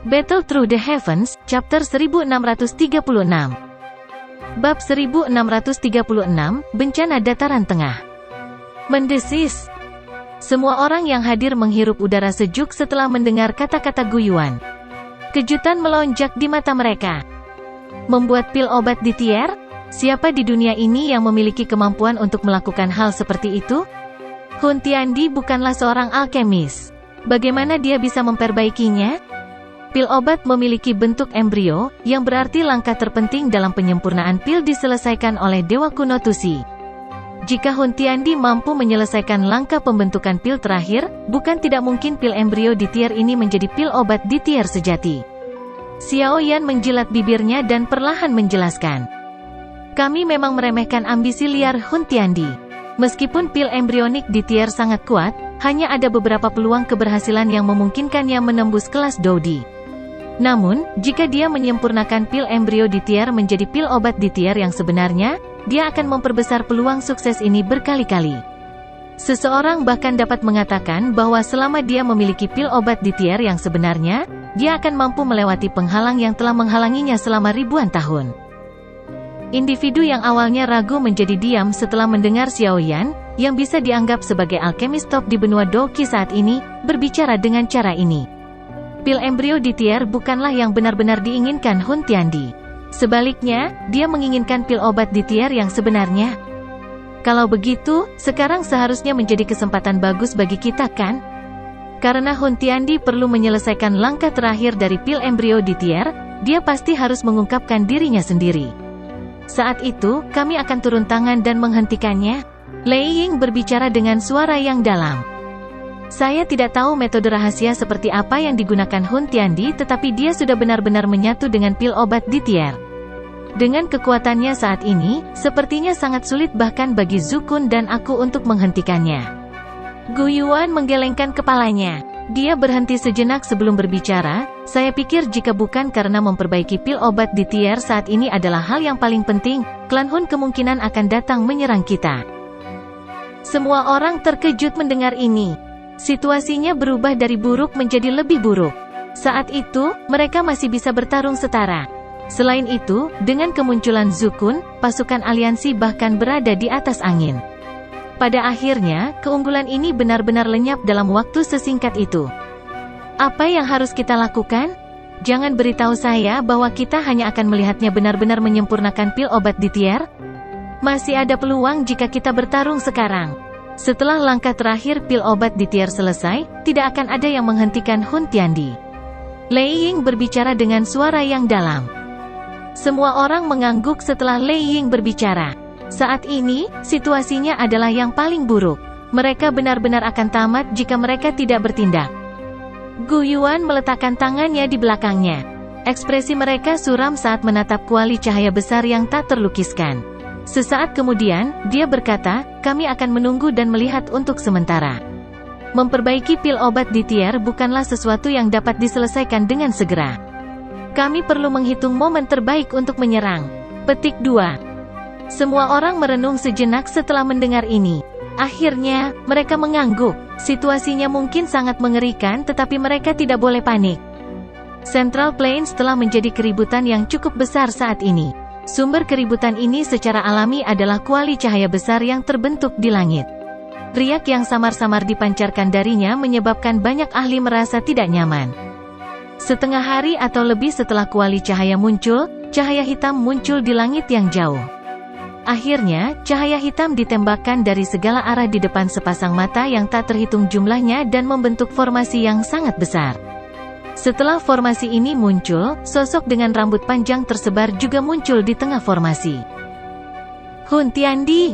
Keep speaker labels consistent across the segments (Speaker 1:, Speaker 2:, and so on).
Speaker 1: Battle Through the Heavens, Chapter 1636. Bab 1636, Bencana Dataran Tengah. Mendesis. Semua orang yang hadir menghirup udara sejuk setelah mendengar kata-kata Gu Yuan. Kejutan melonjak di mata mereka. Membuat pil obat di tier? Siapa di dunia ini yang memiliki kemampuan untuk melakukan hal seperti itu? Hun Tiandi bukanlah seorang alkemis. Bagaimana dia bisa memperbaikinya? Pil obat memiliki bentuk embrio, yang berarti langkah terpenting dalam penyempurnaan pil diselesaikan oleh Dewa Kuno Tusi. Jika Hun Tiandi mampu menyelesaikan langkah pembentukan pil terakhir, bukan tidak mungkin pil embrio di tier ini menjadi pil obat di tier sejati. Xiao Yan menjilat bibirnya dan perlahan menjelaskan. Kami memang meremehkan ambisi liar Hun Tiandi. Meskipun pil embrionik di tier sangat kuat, hanya ada beberapa peluang keberhasilan yang memungkinkannya menembus kelas Doudi. Namun, jika dia menyempurnakan pil embrio di tier menjadi pil obat di tier yang sebenarnya, dia akan memperbesar peluang sukses ini berkali-kali. Seseorang bahkan dapat mengatakan bahwa selama dia memiliki pil obat di tier yang sebenarnya, dia akan mampu melewati penghalang yang telah menghalanginya selama ribuan tahun. Individu yang awalnya ragu menjadi diam setelah mendengar Xiao Yan, yang bisa dianggap sebagai alkemis top di benua Doqi saat ini, berbicara dengan cara ini. Pil embrio di tier bukanlah yang benar-benar diinginkan Hun Tiandi. Sebaliknya, dia menginginkan pil obat di tier yang sebenarnya. Kalau begitu, sekarang seharusnya menjadi kesempatan bagus bagi kita kan? Karena Hun Tiandi perlu menyelesaikan langkah terakhir dari pil embrio di tier, dia pasti harus mengungkapkan dirinya sendiri. Saat itu, kami akan turun tangan dan menghentikannya. Lei Ying berbicara dengan suara yang dalam. Saya tidak tahu metode rahasia seperti apa yang digunakan Hun Tiandi, tetapi dia sudah benar-benar menyatu dengan pil obat di tier. Dengan kekuatannya saat ini, sepertinya sangat sulit bahkan bagi Zukun dan aku untuk menghentikannya. Gu Yuan menggelengkan kepalanya. Dia berhenti sejenak sebelum berbicara. Saya pikir jika bukan karena memperbaiki pil obat di tier saat ini adalah hal yang paling penting, klan Hun kemungkinan akan datang menyerang kita. Semua orang terkejut mendengar ini. Situasinya berubah dari buruk menjadi lebih buruk. Saat itu, mereka masih bisa bertarung setara. Selain itu, dengan kemunculan Zukun, pasukan aliansi bahkan berada di atas angin. Pada akhirnya, keunggulan ini benar-benar lenyap dalam waktu sesingkat itu. Apa yang harus kita lakukan? Jangan beritahu saya bahwa kita hanya akan melihatnya benar-benar menyempurnakan pil obat di tier. Masih ada peluang jika kita bertarung sekarang. Setelah langkah terakhir pil obat di tier selesai, tidak akan ada yang menghentikan Hun Tiandi. Lei Ying berbicara dengan suara yang dalam. Semua orang mengangguk setelah Lei Ying berbicara. Saat ini, situasinya adalah yang paling buruk. Mereka benar-benar akan tamat jika mereka tidak bertindak. Gu Yuan meletakkan tangannya di belakangnya. Ekspresi mereka suram saat menatap kuali cahaya besar yang tak terlukiskan. Sesaat kemudian, dia berkata, kami akan menunggu dan melihat untuk sementara. Memperbaiki pil obat di tier bukanlah sesuatu yang dapat diselesaikan dengan segera. Kami perlu menghitung momen terbaik untuk menyerang. Petik 2. Semua orang merenung sejenak setelah mendengar ini. Akhirnya, mereka mengangguk. Situasinya mungkin sangat mengerikan tetapi mereka tidak boleh panik. Central Plains telah menjadi keributan yang cukup besar saat ini. Sumber keributan ini secara alami adalah kuali cahaya besar yang terbentuk di langit. Riak yang samar-samar dipancarkan darinya menyebabkan banyak ahli merasa tidak nyaman. Setengah hari atau lebih setelah kuali cahaya muncul, cahaya hitam muncul di langit yang jauh. Akhirnya, cahaya hitam ditembakkan dari segala arah di depan sepasang mata yang tak terhitung jumlahnya dan membentuk formasi yang sangat besar. Setelah formasi ini muncul, sosok dengan rambut panjang tersebar juga muncul di tengah formasi. Hun Tiandi.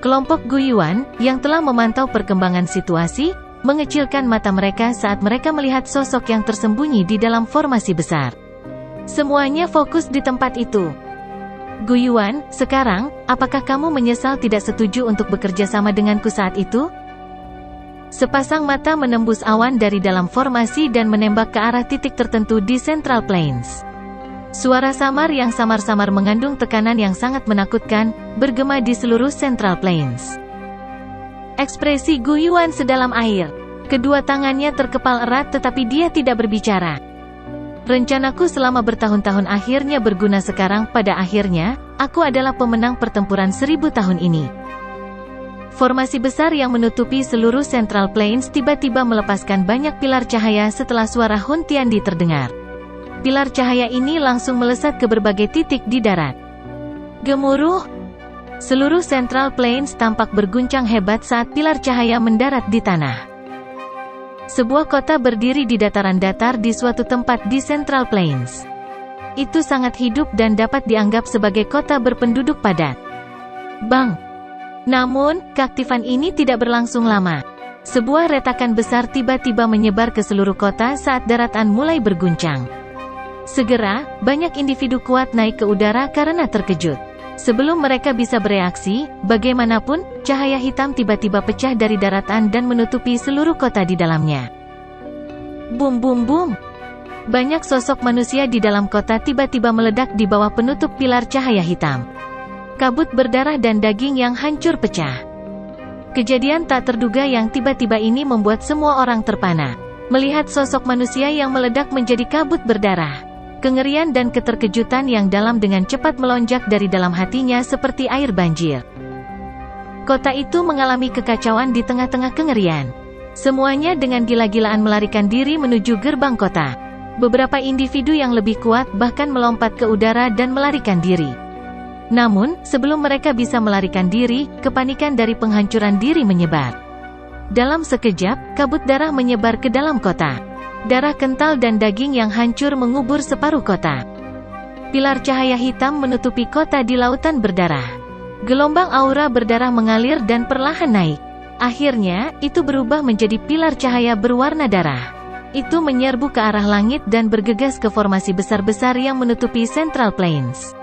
Speaker 1: Kelompok Gu Yuan, yang telah memantau perkembangan situasi, mengecilkan mata mereka saat mereka melihat sosok yang tersembunyi di dalam formasi besar. Semuanya fokus di tempat itu. Gu Yuan, sekarang, apakah kamu menyesal tidak setuju untuk bekerja sama denganku saat itu? Sepasang mata menembus awan dari dalam formasi dan menembak ke arah titik tertentu di Central Plains. Suara samar yang samar-samar mengandung tekanan yang sangat menakutkan, bergema di seluruh Central Plains. Ekspresi Gu Yuan sedalam air. Kedua tangannya terkepal erat tetapi dia tidak berbicara. Rencanaku selama bertahun-tahun akhirnya berguna sekarang. Pada akhirnya, aku adalah pemenang pertempuran 1000 tahun ini. Formasi besar yang menutupi seluruh Central Plains tiba-tiba melepaskan banyak pilar cahaya setelah suara Hun Tiandi terdengar. Pilar cahaya ini langsung melesat ke berbagai titik di darat. Gemuruh! Seluruh Central Plains tampak berguncang hebat saat pilar cahaya mendarat di tanah. Sebuah kota berdiri di dataran datar di suatu tempat di Central Plains. Itu sangat hidup dan dapat dianggap sebagai kota berpenduduk padat. Bang! Namun, keaktifan ini tidak berlangsung lama. Sebuah retakan besar tiba-tiba menyebar ke seluruh kota saat daratan mulai berguncang. Segera, banyak individu kuat naik ke udara karena terkejut. Sebelum mereka bisa bereaksi, bagaimanapun, cahaya hitam tiba-tiba pecah dari daratan dan menutupi seluruh kota di dalamnya. Bum bum bum! Banyak sosok manusia di dalam kota tiba-tiba meledak di bawah penutup pilar cahaya hitam. Kabut berdarah dan daging yang hancur pecah. Kejadian tak terduga yang tiba-tiba ini membuat semua orang terpana. Melihat sosok manusia yang meledak menjadi kabut berdarah. Kengerian dan keterkejutan yang dalam dengan cepat melonjak dari dalam hatinya seperti air banjir. Kota itu mengalami kekacauan di tengah-tengah kengerian. Semuanya dengan gila-gilaan melarikan diri menuju gerbang kota. Beberapa individu yang lebih kuat bahkan melompat ke udara dan melarikan diri. Namun, sebelum mereka bisa melarikan diri, kepanikan dari penghancuran diri menyebar. Dalam sekejap, kabut darah menyebar ke dalam kota. Darah kental dan daging yang hancur mengubur separuh kota. Pilar cahaya hitam menutupi kota di lautan berdarah. Gelombang aura berdarah mengalir dan perlahan naik. Akhirnya, itu berubah menjadi pilar cahaya berwarna darah. Itu menyerbu ke arah langit dan bergegas ke formasi besar-besar yang menutupi Central Plains.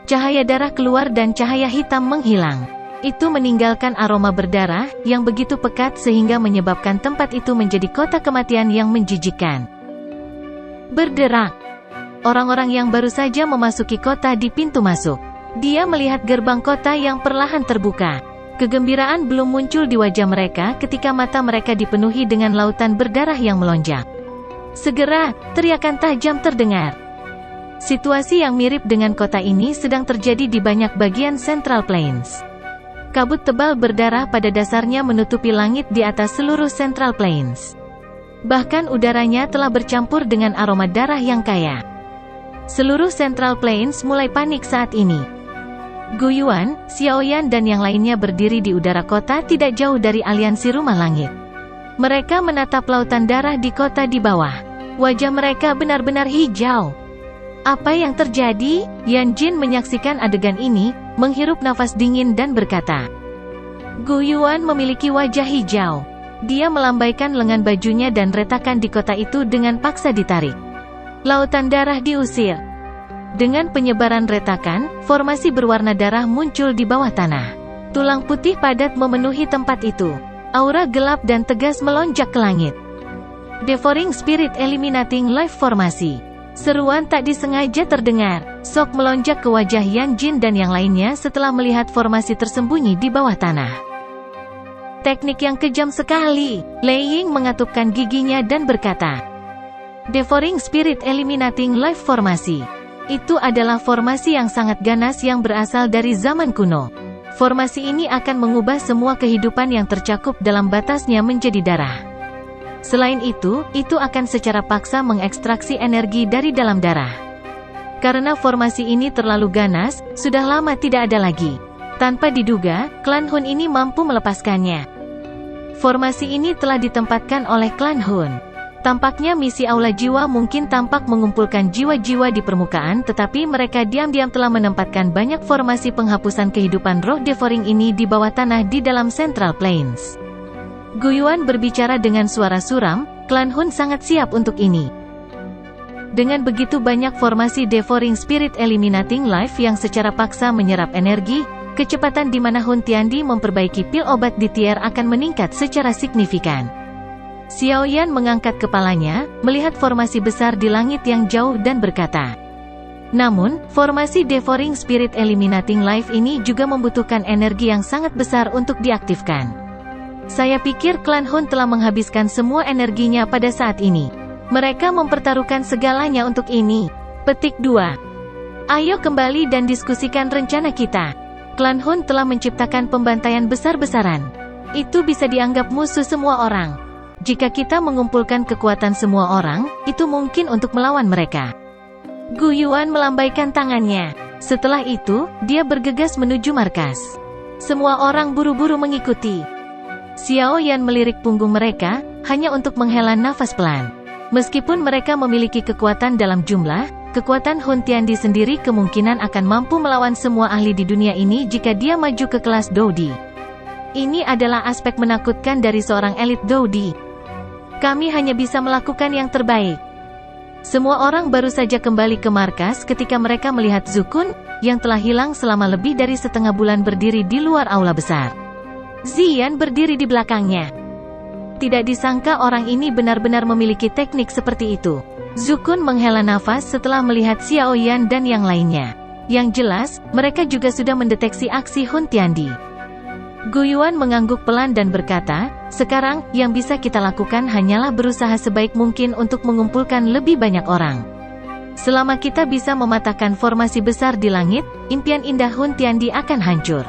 Speaker 1: Cahaya darah keluar dan cahaya hitam menghilang. Itu meninggalkan aroma berdarah, yang begitu pekat sehingga menyebabkan tempat itu menjadi kota kematian yang menjijikkan. Berderak. Orang-orang yang baru saja memasuki kota di pintu masuk. Dia melihat gerbang kota yang perlahan terbuka. Kegembiraan belum muncul di wajah mereka ketika mata mereka dipenuhi dengan lautan berdarah yang melonjak. Segera, teriakan tajam terdengar. Situasi yang mirip dengan kota ini sedang terjadi di banyak bagian Central Plains. Kabut tebal berdarah pada dasarnya menutupi langit di atas seluruh Central Plains. Bahkan udaranya telah bercampur dengan aroma darah yang kaya. Seluruh Central Plains mulai panik saat ini. Gu Yuan, Xiaoyan dan yang lainnya berdiri di udara kota tidak jauh dari aliansi rumah langit. Mereka menatap lautan darah di kota di bawah. Wajah mereka benar-benar hijau. Apa yang terjadi? Yan Jin menyaksikan adegan ini, menghirup nafas dingin dan berkata, Gu Yuan memiliki wajah hijau. Dia melambaikan lengan bajunya dan retakan di kota itu dengan paksa ditarik. Lautan darah diusir. Dengan penyebaran retakan, formasi berwarna darah muncul di bawah tanah. Tulang putih padat memenuhi tempat itu. Aura gelap dan tegas melonjak ke langit. Devouring Spirit Eliminating Life Formasi. Seruan tak disengaja terdengar. Sok melonjak ke wajah Yan Jin dan yang lainnya setelah melihat formasi tersembunyi di bawah tanah. Teknik yang kejam sekali. Lei Ying mengatupkan giginya dan berkata, Devouring Spirit Eliminating Life Formasi. Itu adalah formasi yang sangat ganas yang berasal dari zaman kuno. Formasi ini akan mengubah semua kehidupan yang tercakup dalam batasnya menjadi darah. Selain itu akan secara paksa mengekstraksi energi dari dalam darah. Karena formasi ini terlalu ganas, sudah lama tidak ada lagi. Tanpa diduga, klan Hun ini mampu melepaskannya. Formasi ini telah ditempatkan oleh klan Hun. Tampaknya misi Aula Jiwa mungkin tampak mengumpulkan jiwa-jiwa di permukaan, tetapi mereka diam-diam telah menempatkan banyak formasi penghapusan kehidupan roh devouring ini di bawah tanah di dalam Central Plains. Gu Yuan berbicara dengan suara suram, klan Hun sangat siap untuk ini. Dengan begitu banyak formasi Devouring Spirit Eliminating Life yang secara paksa menyerap energi, kecepatan di mana Hun Tiandi memperbaiki pil obat di tier akan meningkat secara signifikan. Xiaoyan mengangkat kepalanya, melihat formasi besar di langit yang jauh dan berkata, namun, formasi Devouring Spirit Eliminating Life ini juga membutuhkan energi yang sangat besar untuk diaktifkan. Saya pikir klan Hun telah menghabiskan semua energinya pada saat ini. Mereka mempertaruhkan segalanya untuk ini. Petik 2. Ayo kembali dan diskusikan rencana kita. Klan Hun telah menciptakan pembantaian besar-besaran. Itu bisa dianggap musuh semua orang. Jika kita mengumpulkan kekuatan semua orang, itu mungkin untuk melawan mereka. Gu Yuan melambaikan tangannya. Setelah itu, dia bergegas menuju markas. Semua orang buru-buru mengikuti. Xiao Yan melirik punggung mereka, hanya untuk menghela nafas pelan. Meskipun mereka memiliki kekuatan dalam jumlah, kekuatan Hun Tiandi sendiri kemungkinan akan mampu melawan semua ahli di dunia ini jika dia maju ke kelas Doudi. Ini adalah aspek menakutkan dari seorang elit Doudi. Kami hanya bisa melakukan yang terbaik. Semua orang baru saja kembali ke markas ketika mereka melihat Zukun, yang telah hilang selama lebih dari setengah bulan berdiri di luar aula besar. Ziyan berdiri di belakangnya. Tidak disangka orang ini benar-benar memiliki teknik seperti itu. Zukun menghela nafas setelah melihat Xiao Yan dan yang lainnya. Yang jelas, mereka juga sudah mendeteksi aksi Hun Tiandi. Gu Yuan mengangguk pelan dan berkata, sekarang, yang bisa kita lakukan hanyalah berusaha sebaik mungkin untuk mengumpulkan lebih banyak orang. Selama kita bisa mematahkan formasi besar di langit, impian indah Hun Tiandi akan hancur.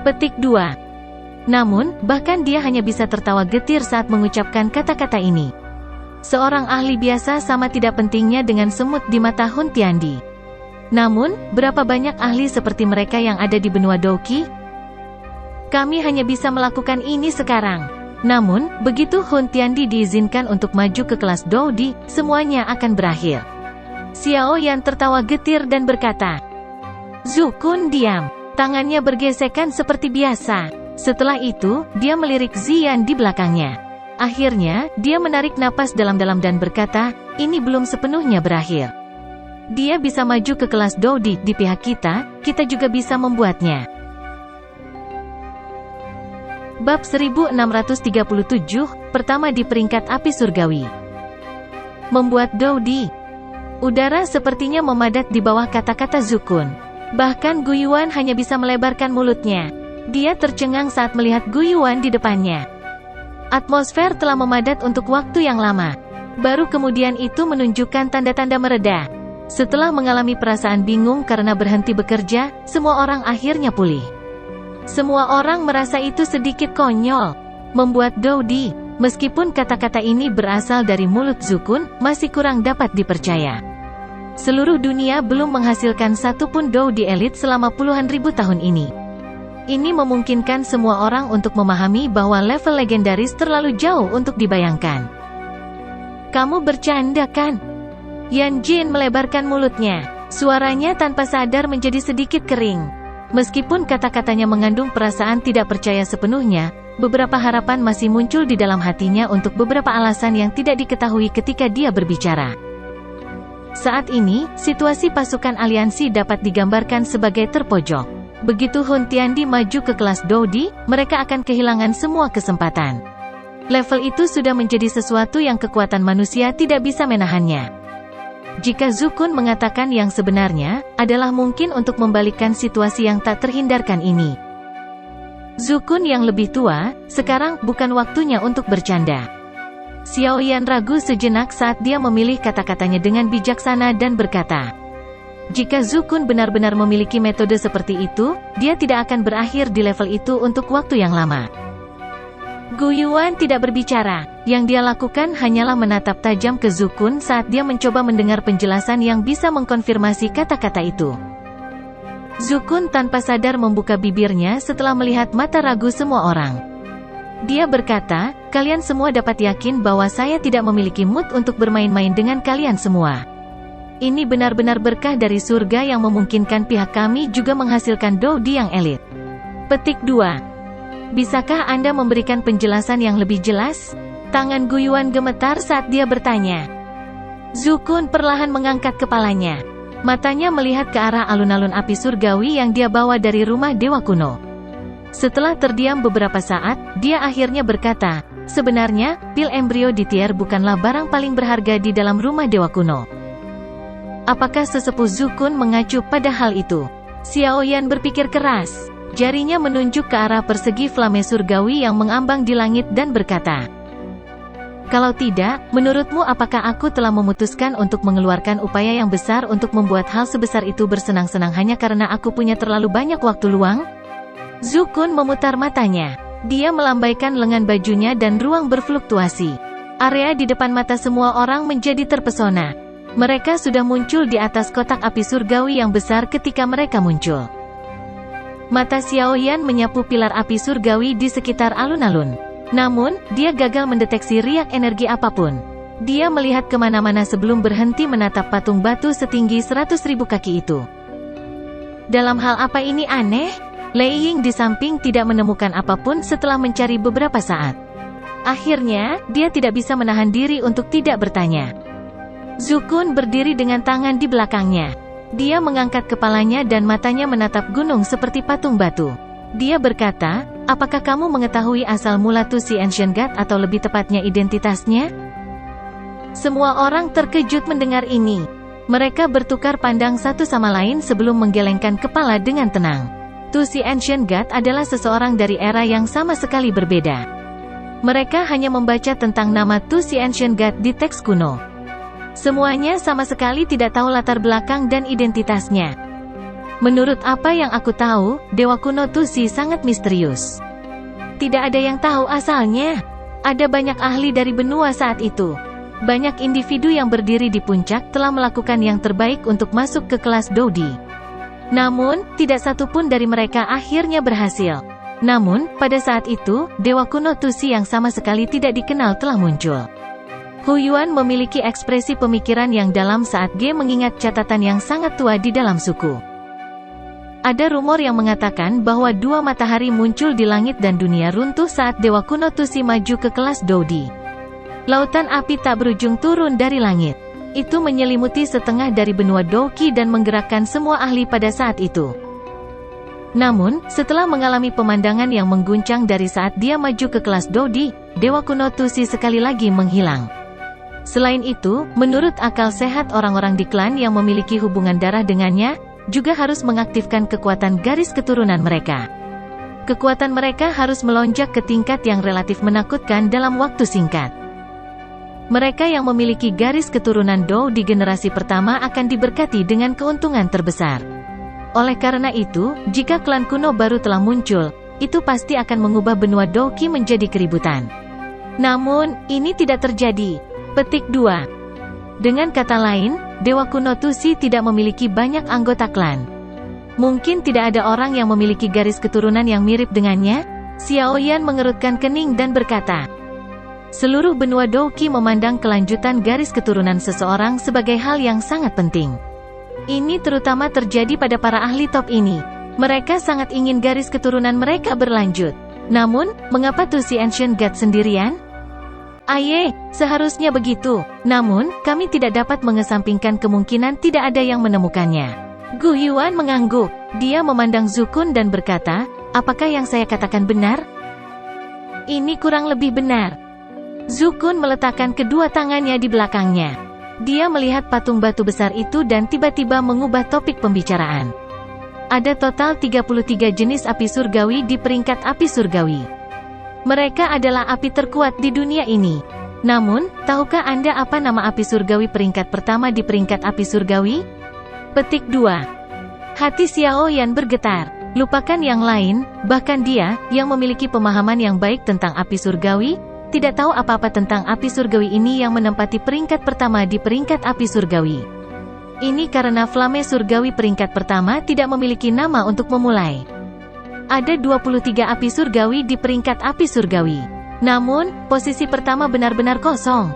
Speaker 1: Petik 2. Namun, bahkan dia hanya bisa tertawa getir saat mengucapkan kata-kata ini. Seorang ahli biasa sama tidak pentingnya dengan semut di mata Hun Tiandi. Namun, berapa banyak ahli seperti mereka yang ada di benua Douqi? Kami hanya bisa melakukan ini sekarang. Namun, begitu Hun Tiandi diizinkan untuk maju ke kelas Doudi, semuanya akan berakhir. Xiao Yan tertawa getir dan berkata, Zukun diam. Tangannya bergesekan seperti biasa. Setelah itu, dia melirik Ziyan di belakangnya. Akhirnya, dia menarik napas dalam-dalam dan berkata, ini belum sepenuhnya berakhir. Dia bisa maju ke kelas Doudi di pihak kita juga bisa membuatnya. Bab 1637, pertama di peringkat api surgawi. Membuat Doudi. Udara sepertinya memadat di bawah kata-kata Zukun. Bahkan Gu Yuan hanya bisa melebarkan mulutnya. Dia tercengang saat melihat Gu Yuan di depannya. Atmosfer telah memadat untuk waktu yang lama. Baru kemudian itu menunjukkan tanda-tanda mereda. Setelah mengalami perasaan bingung karena berhenti bekerja, semua orang akhirnya pulih. Semua orang merasa itu sedikit konyol. Membuat Doudi, meskipun kata-kata ini berasal dari mulut Zukun, masih kurang dapat dipercaya. Seluruh dunia belum menghasilkan satupun Doudi elit selama puluhan ribu tahun ini. Ini memungkinkan semua orang untuk memahami bahwa level legendaris terlalu jauh untuk dibayangkan. Kamu bercanda kan? Yan Jin melebarkan mulutnya. Suaranya tanpa sadar menjadi sedikit kering. Meskipun kata-katanya mengandung perasaan tidak percaya sepenuhnya, beberapa harapan masih muncul di dalam hatinya untuk beberapa alasan yang tidak diketahui ketika dia berbicara. Saat ini, situasi pasukan aliansi dapat digambarkan sebagai terpojok. Begitu Hun Tiandi maju ke kelas Doudi, mereka akan kehilangan semua kesempatan. Level itu sudah menjadi sesuatu yang kekuatan manusia tidak bisa menahannya. Jika Zukun mengatakan yang sebenarnya, adalah mungkin untuk membalikkan situasi yang tak terhindarkan ini. Zukun yang lebih tua, sekarang bukan waktunya untuk bercanda. Xiao Yan ragu sejenak saat dia memilih kata-katanya dengan bijaksana dan berkata, jika Zukun benar-benar memiliki metode seperti itu, dia tidak akan berakhir di level itu untuk waktu yang lama. Gu Yuan tidak berbicara. Yang dia lakukan hanyalah menatap tajam ke Zukun saat dia mencoba mendengar penjelasan yang bisa mengkonfirmasi kata-kata itu. Zukun tanpa sadar membuka bibirnya setelah melihat mata ragu semua orang. Dia berkata, kalian semua dapat yakin bahwa saya tidak memiliki mood untuk bermain-main dengan kalian semua. Ini benar-benar berkah dari surga yang memungkinkan pihak kami juga menghasilkan Doudi yang elit. Petik 2. Bisakah Anda memberikan penjelasan yang lebih jelas? Tangan Gu Yuan gemetar saat dia bertanya. Zukun perlahan mengangkat kepalanya. Matanya melihat ke arah alun-alun api surgawi yang dia bawa dari rumah dewa kuno. Setelah terdiam beberapa saat, dia akhirnya berkata, sebenarnya, pil embrio di tier bukanlah barang paling berharga di dalam rumah dewa kuno. Apakah sesepuh Zukun mengacu pada hal itu? Xiao Yan berpikir keras. Jarinya menunjuk ke arah persegi flame surgawi yang mengambang di langit dan berkata, Kalau tidak, menurutmu apakah aku telah memutuskan untuk mengeluarkan upaya yang besar untuk membuat hal sebesar itu bersenang-senang hanya karena aku punya terlalu banyak waktu luang? Zhu Kun memutar matanya. Dia melambaikan lengan bajunya dan ruang berfluktuasi. Area di depan mata semua orang menjadi terpesona. Mereka sudah muncul di atas kotak api surgawi yang besar ketika mereka muncul. Mata Xiaoyan menyapu pilar api surgawi di sekitar alun-alun. Namun, dia gagal mendeteksi riak energi apapun. Dia melihat kemana-mana sebelum berhenti menatap patung batu setinggi 100.000 kaki itu. Dalam hal apa ini aneh? Lei Ying di samping tidak menemukan apapun setelah mencari beberapa saat. Akhirnya, dia tidak bisa menahan diri untuk tidak bertanya. Zhu Kun berdiri dengan tangan di belakangnya. Dia mengangkat kepalanya dan matanya menatap gunung seperti patung batu. Dia berkata, apakah kamu mengetahui asal mula Tusi Ancient God atau lebih tepatnya identitasnya? Semua orang terkejut mendengar ini. Mereka bertukar pandang satu sama lain sebelum menggelengkan kepala dengan tenang. Tusi Ancient God adalah seseorang dari era yang sama sekali berbeda. Mereka hanya membaca tentang nama Tusi Ancient God di teks kuno. Semuanya sama sekali tidak tahu latar belakang dan identitasnya. Menurut apa yang aku tahu, Dewa Kuno Tusi sangat misterius. Tidak ada yang tahu asalnya. Ada banyak ahli dari benua saat itu. Banyak individu yang berdiri di puncak telah melakukan yang terbaik untuk masuk ke kelas Doudi. Namun, tidak satu pun dari mereka akhirnya berhasil. Namun, pada saat itu, Dewa Kuno Tusi yang sama sekali tidak dikenal telah muncul. Hu Yuan memiliki ekspresi pemikiran yang dalam saat Ge mengingat catatan yang sangat tua di dalam suku. Ada rumor yang mengatakan bahwa dua matahari muncul di langit dan dunia runtuh saat Dewa Kuno Tusi maju ke kelas Doudi. Lautan api tak berujung turun dari langit. Itu menyelimuti setengah dari benua Douqi dan menggerakkan semua ahli pada saat itu. Namun, setelah mengalami pemandangan yang mengguncang dari saat dia maju ke kelas Doudi, Dewa Kuno Tusi sekali lagi menghilang. Selain itu, menurut akal sehat orang-orang di klan yang memiliki hubungan darah dengannya, juga harus mengaktifkan kekuatan garis keturunan mereka. Kekuatan mereka harus melonjak ke tingkat yang relatif menakutkan dalam waktu singkat. Mereka yang memiliki garis keturunan Dou di generasi pertama akan diberkati dengan keuntungan terbesar. Oleh karena itu, jika klan kuno baru telah muncul, itu pasti akan mengubah benua Douqi menjadi keributan. Namun, ini tidak terjadi. Petik 2. Dengan kata lain, Dewa Kuno Tusi tidak memiliki banyak anggota klan. Mungkin tidak ada orang yang memiliki garis keturunan yang mirip dengannya? Xiaoyan mengerutkan kening dan berkata, seluruh benua Douqi memandang kelanjutan garis keturunan seseorang sebagai hal yang sangat penting. Ini terutama terjadi pada para ahli top ini. Mereka sangat ingin garis keturunan mereka berlanjut. Namun, mengapa Tusi Ancient God sendirian? Aye, seharusnya begitu. Namun, kami tidak dapat mengesampingkan kemungkinan tidak ada yang menemukannya. Gu Yuan mengangguk. Dia memandang Zhu Kun dan berkata, apakah yang saya katakan benar? Ini kurang lebih benar. Zhu Kun meletakkan kedua tangannya di belakangnya. Dia melihat patung batu besar itu dan tiba-tiba mengubah topik pembicaraan. Ada total 33 jenis api surgawi di peringkat api surgawi. Mereka adalah api terkuat di dunia ini. Namun, tahukah Anda apa nama api surgawi peringkat pertama di peringkat api surgawi? Petik 2. Hati Xiaoyan bergetar. Lupakan yang lain, bahkan dia, yang memiliki pemahaman yang baik tentang api surgawi, tidak tahu apa-apa tentang api surgawi ini yang menempati peringkat pertama di peringkat api surgawi. Ini karena Flame surgawi peringkat pertama tidak memiliki nama untuk memulai. Ada 23 api surgawi di peringkat api surgawi. Namun, posisi pertama benar-benar kosong.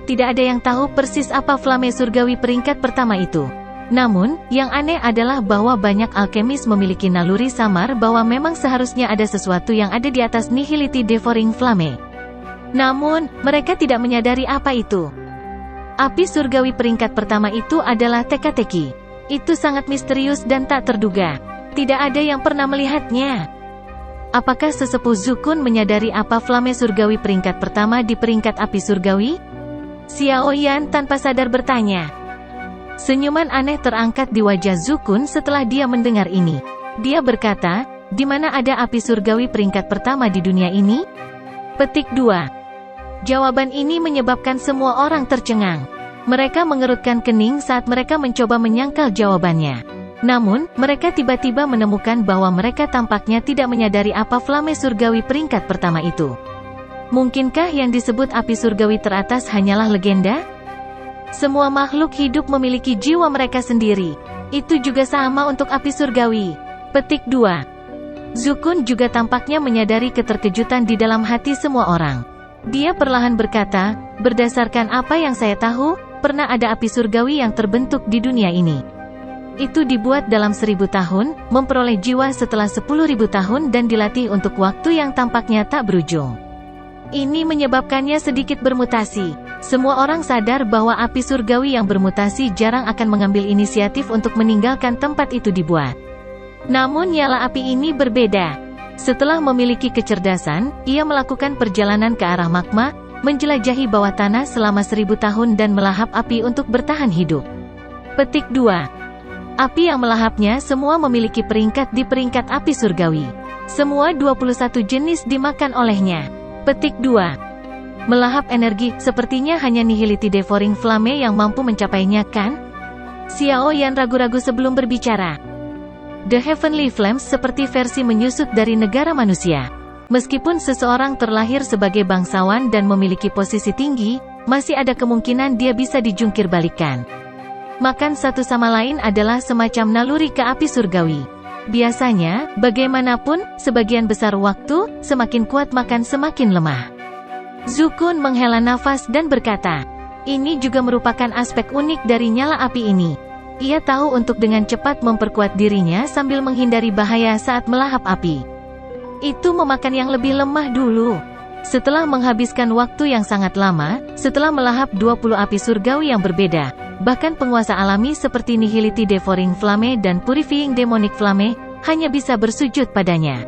Speaker 1: Tidak ada yang tahu persis apa Flame surgawi peringkat pertama itu. Namun, yang aneh adalah bahwa banyak alkemis memiliki naluri samar bahwa memang seharusnya ada sesuatu yang ada di atas Nihility Devouring Flame. Namun, mereka tidak menyadari apa itu. Api surgawi peringkat pertama itu adalah teka-teki. Itu sangat misterius dan tak terduga. Tidak ada yang pernah melihatnya. Apakah sesepuh Zhu Kun menyadari apa Flame surgawi peringkat pertama di peringkat api surgawi? Xiaoyan tanpa sadar bertanya. Senyuman aneh terangkat di wajah Zhu Kun setelah dia mendengar ini. Dia berkata, di mana ada api surgawi peringkat pertama di dunia ini? Petik 2. Jawaban ini menyebabkan semua orang tercengang. Mereka mengerutkan kening saat mereka mencoba menyangkal jawabannya. Namun, mereka tiba-tiba menemukan bahwa mereka tampaknya tidak menyadari apa flame surgawi peringkat pertama itu. Mungkinkah yang disebut api surgawi teratas hanyalah legenda? Semua makhluk hidup memiliki jiwa mereka sendiri. Itu juga sama untuk api surgawi. Petik 2. Zukun juga tampaknya menyadari keterkejutan di dalam hati semua orang. Dia perlahan berkata, berdasarkan apa yang saya tahu, pernah ada api surgawi yang terbentuk di dunia ini. Itu dibuat dalam 1000 tahun, memperoleh jiwa setelah 10.000 tahun dan dilatih untuk waktu yang tampaknya tak berujung. Ini menyebabkannya sedikit bermutasi. Semua orang sadar bahwa api surgawi yang bermutasi jarang akan mengambil inisiatif untuk meninggalkan tempat itu dibuat. Namun nyala api ini berbeda. Setelah memiliki kecerdasan, ia melakukan perjalanan ke arah magma, menjelajahi bawah tanah selama 1000 tahun dan melahap api untuk bertahan hidup. Petik 2. Api yang melahapnya semua memiliki peringkat di peringkat api surgawi. Semua 21 jenis dimakan olehnya. Petik 2. Melahap energi, sepertinya hanya Nihility Devouring Flame yang mampu mencapainya kan? Xiao Yan ragu-ragu sebelum berbicara. The Heavenly Flames seperti versi menyusut dari negara manusia. Meskipun seseorang terlahir sebagai bangsawan dan memiliki posisi tinggi, masih ada kemungkinan dia bisa dijungkir balikan. Makan satu sama lain adalah semacam naluri ke api surgawi. Biasanya, bagaimanapun, sebagian besar waktu, semakin kuat makan semakin lemah. Zukun menghela nafas dan berkata, ini juga merupakan aspek unik dari nyala api ini. Ia tahu untuk dengan cepat memperkuat dirinya sambil menghindari bahaya saat melahap api. Itu memakan yang lebih lemah dulu. Setelah menghabiskan waktu yang sangat lama, setelah melahap 20 api surgawi yang berbeda, bahkan penguasa alami seperti Nihility Devouring Flame dan Purifying Demonic Flame, hanya bisa bersujud padanya.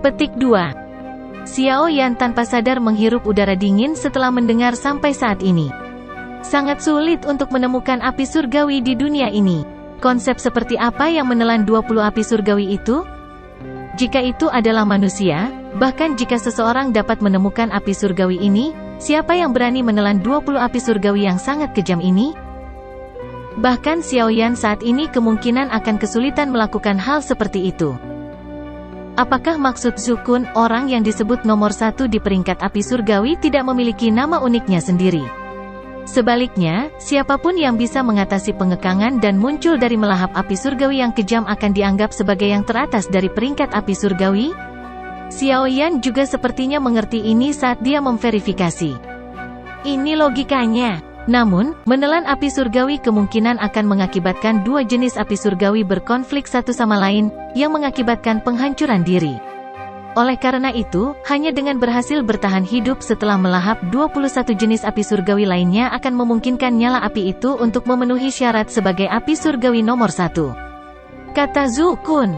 Speaker 1: Petik 2. Xiao Yan tanpa sadar menghirup udara dingin setelah mendengar sampai saat ini. Sangat sulit untuk menemukan api surgawi di dunia ini. Konsep seperti apa yang menelan 20 api surgawi itu? Jika itu adalah manusia, bahkan jika seseorang dapat menemukan api surgawi ini, siapa yang berani menelan 20 api surgawi yang sangat kejam ini? Bahkan Xiao Yan saat ini kemungkinan akan kesulitan melakukan hal seperti itu. Apakah maksud Zukun, orang yang disebut nomor 1 di peringkat api surgawi tidak memiliki nama uniknya sendiri? Sebaliknya, siapapun yang bisa mengatasi pengekangan dan muncul dari melahap api surgawi yang kejam akan dianggap sebagai yang teratas dari peringkat api surgawi? Xiao Yan juga sepertinya mengerti ini saat dia memverifikasi. Ini logikanya. Namun, menelan api surgawi kemungkinan akan mengakibatkan dua jenis api surgawi berkonflik satu sama lain, yang mengakibatkan penghancuran diri. Oleh karena itu, hanya dengan berhasil bertahan hidup setelah melahap 21 jenis api surgawi lainnya akan memungkinkan nyala api itu untuk memenuhi syarat sebagai api surgawi nomor 1. Kata Zukun.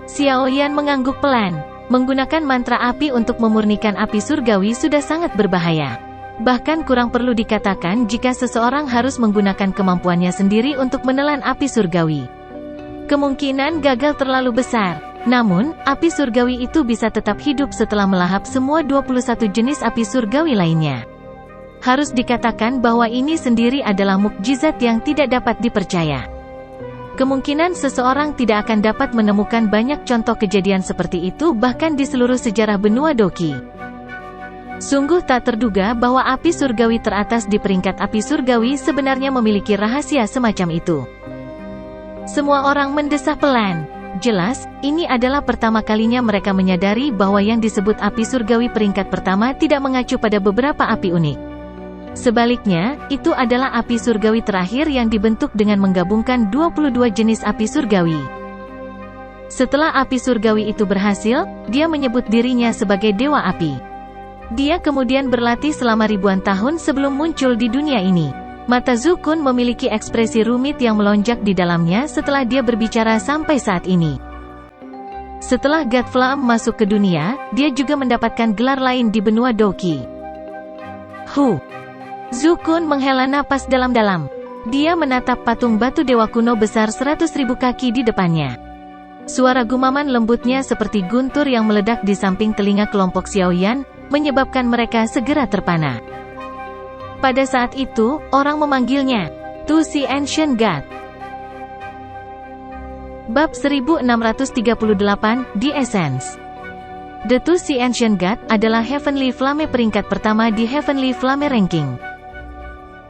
Speaker 1: Xiao Yan mengangguk pelan. Menggunakan mantra api untuk memurnikan api surgawi sudah sangat berbahaya. Bahkan kurang perlu dikatakan jika seseorang harus menggunakan kemampuannya sendiri untuk menelan api surgawi. Kemungkinan gagal terlalu besar. Namun, api surgawi itu bisa tetap hidup setelah melahap semua 21 jenis api surgawi lainnya. Harus dikatakan bahwa ini sendiri adalah mukjizat yang tidak dapat dipercaya. Kemungkinan seseorang tidak akan dapat menemukan banyak contoh kejadian seperti itu bahkan di seluruh sejarah benua Doki. Sungguh tak terduga bahwa api surgawi teratas di peringkat api surgawi sebenarnya memiliki rahasia semacam itu. Semua orang mendesah pelan. Jelas, ini adalah pertama kalinya mereka menyadari bahwa yang disebut api surgawi peringkat pertama tidak mengacu pada beberapa api unik. Sebaliknya, itu adalah api surgawi terakhir yang dibentuk dengan menggabungkan 22 jenis api surgawi. Setelah api surgawi itu berhasil, dia menyebut dirinya sebagai Dewa Api. Dia kemudian berlatih selama ribuan tahun sebelum muncul di dunia ini. Mata Zukun memiliki ekspresi rumit yang melonjak di dalamnya setelah dia berbicara sampai saat ini. Setelah God Flame masuk ke dunia, dia juga mendapatkan gelar lain di benua Doki. Zukun menghela napas dalam-dalam. Dia menatap patung batu dewa kuno besar 100.000 kaki di depannya. Suara gumaman lembutnya seperti guntur yang meledak di samping telinga kelompok Xiao Yan, menyebabkan mereka segera terpana. Pada saat itu, orang memanggilnya To See Ancient God. Bab 1638, The Essence. The To See Ancient God adalah Heavenly Flame peringkat pertama di Heavenly Flame Ranking.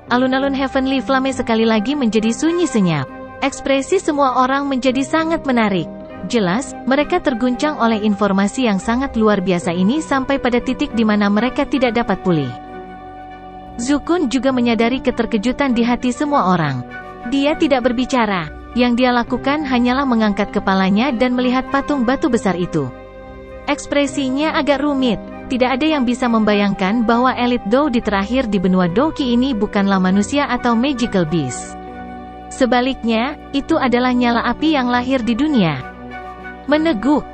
Speaker 1: Alun-alun Heavenly Flame sekali lagi menjadi sunyi senyap. Ekspresi semua orang menjadi sangat menarik. Jelas, mereka terguncang oleh informasi yang sangat luar biasa ini sampai pada titik di mana mereka tidak dapat pulih. Zukun juga menyadari keterkejutan di hati semua orang. Dia tidak berbicara. Yang dia lakukan hanyalah mengangkat kepalanya dan melihat patung batu besar itu. Ekspresinya agak rumit. Tidak ada yang bisa membayangkan bahwa elit Dou-di terakhir di benua Dou-ki ini bukanlah manusia atau magical beast. Sebaliknya, itu adalah nyala api yang lahir di dunia. Meneguk.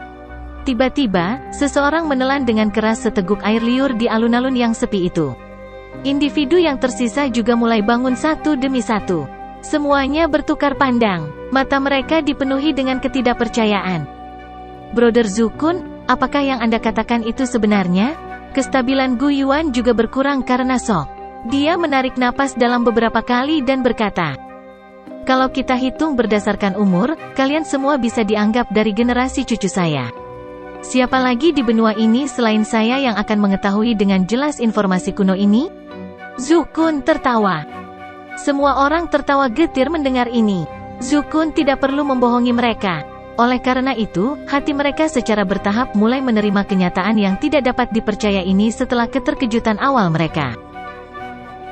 Speaker 1: Tiba-tiba, seseorang menelan dengan keras seteguk air liur di alun-alun yang sepi itu. Individu yang tersisa juga mulai bangun satu demi satu. Semuanya bertukar pandang. Mata mereka dipenuhi dengan ketidakpercayaan. Brother Zukun, apakah yang Anda katakan itu sebenarnya? Kestabilan Gu Yuan juga berkurang karena shock. Dia menarik napas dalam beberapa kali dan berkata, "Kalau kita hitung berdasarkan umur, kalian semua bisa dianggap dari generasi cucu saya. Siapa lagi di benua ini selain saya yang akan mengetahui dengan jelas informasi kuno ini?" Zukun tertawa. Semua orang tertawa getir mendengar ini. Zukun tidak perlu membohongi mereka. Oleh karena itu, hati mereka secara bertahap mulai menerima kenyataan yang tidak dapat dipercaya ini setelah keterkejutan awal mereka.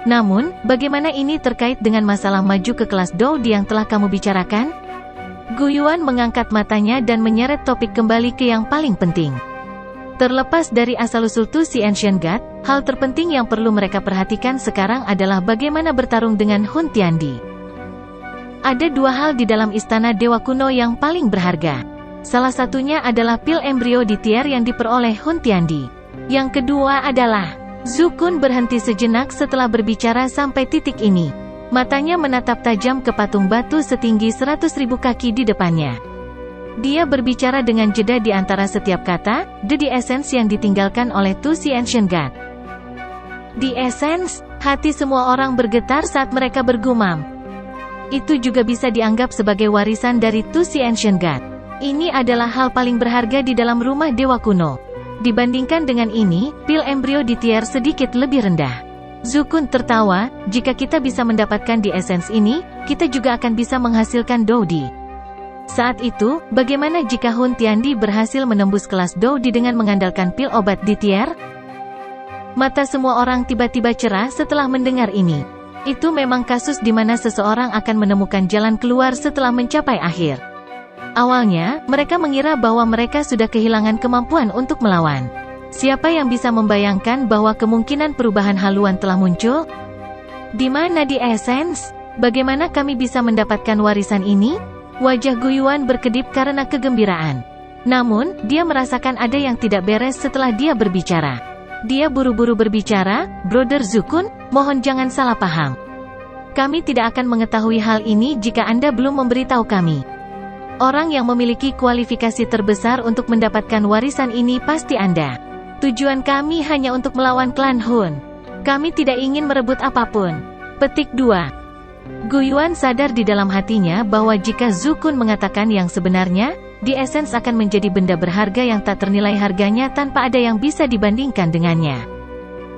Speaker 1: Namun, bagaimana ini terkait dengan masalah maju ke kelas Dou-di yang telah kamu bicarakan? Gu Yuan mengangkat matanya dan menyeret topik kembali ke yang paling penting. Terlepas dari asal-usul To See Ancient God, hal terpenting yang perlu mereka perhatikan sekarang adalah bagaimana bertarung dengan Hun Tiandi. Ada dua hal di dalam istana dewa kuno yang paling berharga. Salah satunya adalah pil embrio di tier yang diperoleh Hun Tiandi. Yang kedua adalah... Zukun berhenti sejenak setelah berbicara sampai titik ini. Matanya menatap tajam ke patung batu setinggi 100.000 kaki di depannya. Dia berbicara dengan jeda di antara setiap kata, The Essence yang ditinggalkan oleh To See Ancient God. The Essence, hati semua orang bergetar saat mereka bergumam. Itu juga bisa dianggap sebagai warisan dari To See Ancient God. Ini adalah hal paling berharga di dalam rumah dewa kuno. Dibandingkan dengan ini, pil embrio di tier sedikit lebih rendah. Zukun tertawa, jika kita bisa mendapatkan The Essence ini, kita juga akan bisa menghasilkan Dou-di. Saat itu, bagaimana jika Hun Tiandi berhasil menembus kelas Dou-di dengan mengandalkan pil obat di tier? Mata semua orang tiba-tiba cerah setelah mendengar ini. Itu memang kasus di mana seseorang akan menemukan jalan keluar setelah mencapai akhir. Awalnya, mereka mengira bahwa mereka sudah kehilangan kemampuan untuk melawan. Siapa yang bisa membayangkan bahwa kemungkinan perubahan haluan telah muncul? Di mana The Essence? Bagaimana kami bisa mendapatkan warisan ini? Wajah Gu Yuan berkedip karena kegembiraan. Namun, dia merasakan ada yang tidak beres setelah dia berbicara. Dia buru-buru berbicara, Brother Zukun, mohon jangan salah paham. Kami tidak akan mengetahui hal ini jika Anda belum memberitahu kami. Orang yang memiliki kualifikasi terbesar untuk mendapatkan warisan ini pasti Anda. Tujuan kami hanya untuk melawan klan Hun. Kami tidak ingin merebut apapun. Petik 2. Gu Yuan sadar di dalam hatinya bahwa jika Zukun mengatakan yang sebenarnya, The Essence akan menjadi benda berharga yang tak ternilai harganya tanpa ada yang bisa dibandingkan dengannya.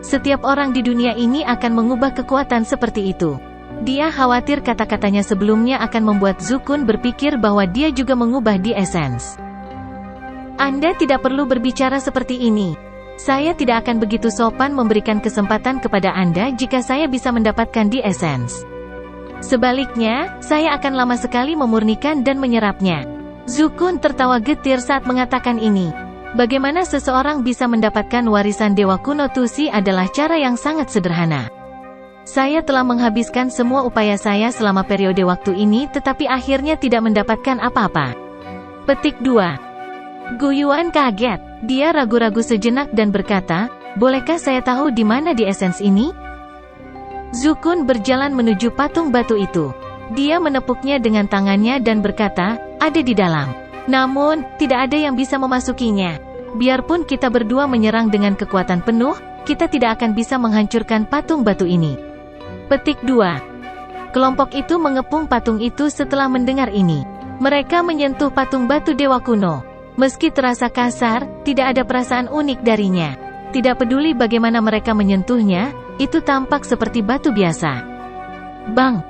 Speaker 1: Setiap orang di dunia ini akan mengubah kekuatan seperti itu. Dia khawatir kata-katanya sebelumnya akan membuat Zukun berpikir bahwa dia juga mengubah The Essence. Anda tidak perlu berbicara seperti ini. Saya tidak akan begitu sopan memberikan kesempatan kepada Anda jika saya bisa mendapatkan The Essence. Sebaliknya, saya akan lama sekali memurnikan dan menyerapnya. Zukun tertawa getir saat mengatakan ini. Bagaimana seseorang bisa mendapatkan warisan dewa kuno To See adalah cara yang sangat sederhana. Saya telah menghabiskan semua upaya saya selama periode waktu ini tetapi akhirnya tidak mendapatkan apa-apa. Petik 2. Gu Yuan kaget. Dia ragu-ragu sejenak dan berkata, bolehkah saya tahu di mana The Essence ini? Zukun berjalan menuju patung batu itu. Dia menepuknya dengan tangannya dan berkata, ada di dalam. Namun, tidak ada yang bisa memasukinya. biarpun kita berdua menyerang dengan kekuatan penuh, kita tidak akan bisa menghancurkan patung batu ini. Petik 2. Kelompok itu mengepung patung itu setelah mendengar ini. Mereka menyentuh patung batu dewa kuno. Meski terasa kasar, tidak ada perasaan unik darinya. Tidak peduli bagaimana mereka menyentuhnya, itu tampak seperti batu biasa. Bang!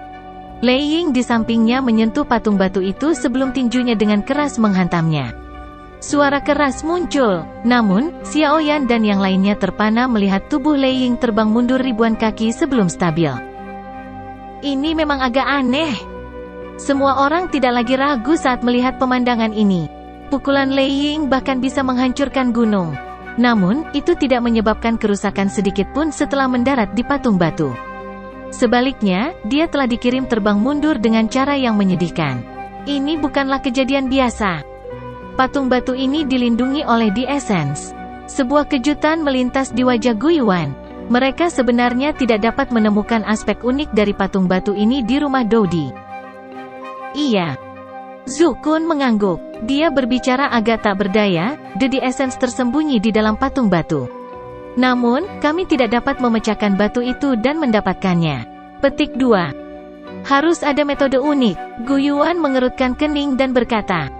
Speaker 1: Lei Ying di sampingnya menyentuh patung batu itu sebelum tinjunya dengan keras menghantamnya. Suara keras muncul, namun, Xiao Yan dan yang lainnya terpana melihat tubuh Lei Ying terbang mundur ribuan kaki sebelum stabil. Ini memang agak aneh. Semua orang tidak lagi ragu saat melihat pemandangan ini. Pukulan Lei Ying bahkan bisa menghancurkan gunung. Namun, itu tidak menyebabkan kerusakan sedikit pun setelah mendarat di patung batu. Sebaliknya, dia telah dikirim terbang mundur dengan cara yang menyedihkan. Ini bukanlah kejadian biasa. Patung batu ini dilindungi oleh The Essence. Sebuah kejutan melintas di wajah Gu Yuan. Mereka sebenarnya tidak dapat menemukan aspek unik dari patung batu ini di rumah Dodi. Iya. Zhu Kun mengangguk. Dia berbicara agak tak berdaya, The Essence tersembunyi di dalam patung batu. Namun, kami tidak dapat memecahkan batu itu dan mendapatkannya. Petik 2. Harus ada metode unik. Gu Yuan mengerutkan kening dan berkata,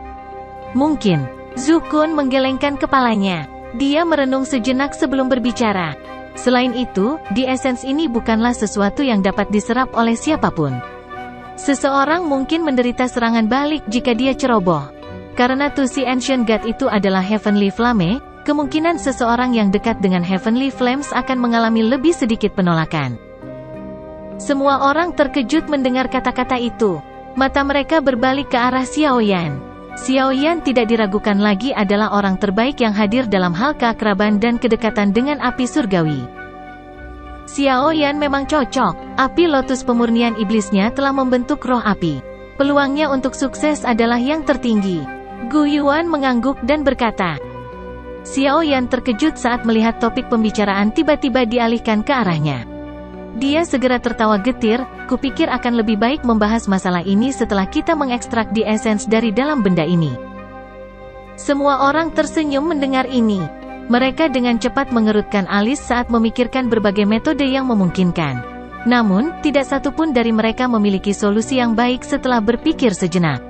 Speaker 1: mungkin. Zhu Kun menggelengkan kepalanya. Dia merenung sejenak sebelum berbicara. Selain itu, The Essence ini bukanlah sesuatu yang dapat diserap oleh siapapun. Seseorang mungkin menderita serangan balik jika dia ceroboh. Karena Tusi Ancient God itu adalah Heavenly Flame, kemungkinan seseorang yang dekat dengan Heavenly Flames akan mengalami lebih sedikit penolakan. Semua orang terkejut mendengar kata-kata itu. Mata mereka berbalik ke arah Xiao Yan. Xiao Yan tidak diragukan lagi adalah orang terbaik yang hadir dalam hal keakraban dan kedekatan dengan api surgawi. Xiao Yan memang cocok. Api lotus pemurnian iblisnya telah membentuk roh api. Peluangnya untuk sukses adalah yang tertinggi. Gu Yuan mengangguk dan berkata. Xiao Yan terkejut saat melihat topik pembicaraan tiba-tiba dialihkan ke arahnya. Dia segera tertawa getir, kupikir akan lebih baik membahas masalah ini setelah kita mengekstrak The Essence dari dalam benda ini. Semua orang tersenyum mendengar ini. Mereka dengan cepat mengerutkan alis saat memikirkan berbagai metode yang memungkinkan. Namun, tidak satu pun dari mereka memiliki solusi yang baik setelah berpikir sejenak.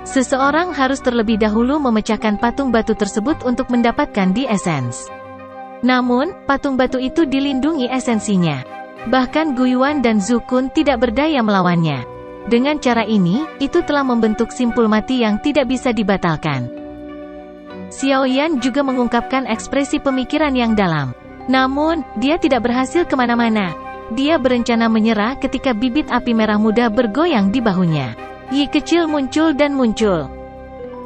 Speaker 1: Seseorang harus terlebih dahulu memecahkan patung batu tersebut untuk mendapatkan The Essence. Namun, patung batu itu dilindungi esensinya. Bahkan Gu Yuan dan Zhu Kun tidak berdaya melawannya. Dengan cara ini, itu telah membentuk simpul mati yang tidak bisa dibatalkan. Xiao Yan juga mengungkapkan ekspresi pemikiran yang dalam. Namun, dia tidak berhasil kemana-mana. Dia berencana menyerah ketika bibit api merah muda bergoyang di bahunya. Yi kecil muncul dan muncul.